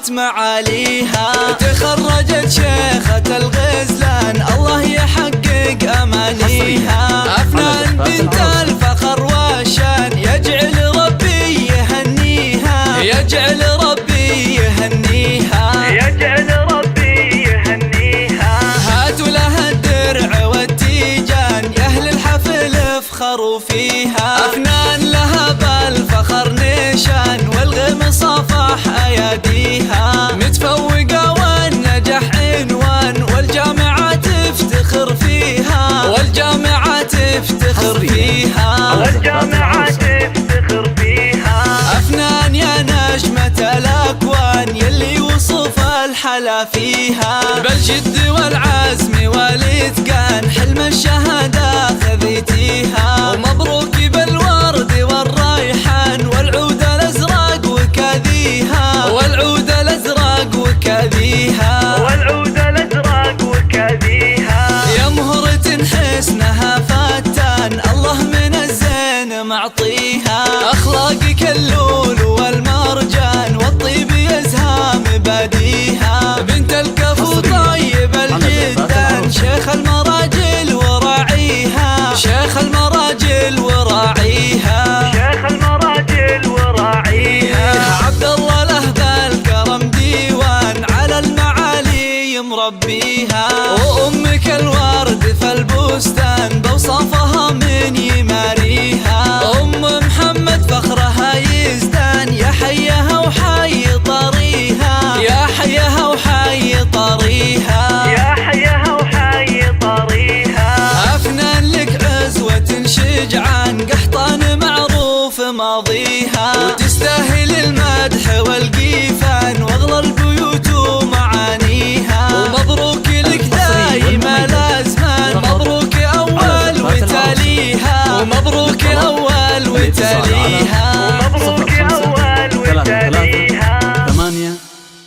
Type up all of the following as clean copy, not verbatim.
عظمت معاليها. تخرجت شيخة الغزلان الله يحقق أمانيها. أفنان بنت الفخر والشان يجعل ربي يهنيها، يجعل ربي يهنيها، يجعل ربي يهنيها. هاتوا لها الدرع والتيجان يا أهل الحفل افخروا فيها. أفنان لها بالفخر نيشان والغم صافح أياديها. متفوقة والنجاح عنوان والجامعة تفتخر فيها، والجامعة تفتخر فيها، والجامعة تفتخر فيها. أفنان يا نجمة الأكوان يلي وصف الحلا فيها. بالجد والعزم والإتقان حلم الشهادة خذيتيها. ومبروك بالورد والريحان والعود الأزرق وكاذيها، والعود الأزرق وكاذيها، والعود الأزرق وكاذيها. يا مهرة حسنها فتان الله من الزين معطيها. أخلاقك اللول والمرجان والطيب يزهى مباديها. بنت الكفو طيب الجدان شيخ المراجل وراعيها، شيخ المراجل وراعيها، شيخ المراجل وراعيها. عبد الله له ذا الكرم ديوان على المعالي مربيها. وأمك الورد في البستان بوصافها من يماريها. أم محمد فخرها يزدان يا حيها وحي طريها، يا حيها وحي طريها، يا حيها وحي طريها. أفنان لك عزوة شجعان قحطان معروف ماضيها. وتستاهل المدح والقيفان واغلى البيوت ومعانيها. ومبروك لك دايما الازمان، مبروك اول وتاليها، ومبروك اول وتاليها، ومبروك اول وتاليها. 8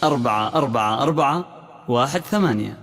4 4 4 1 8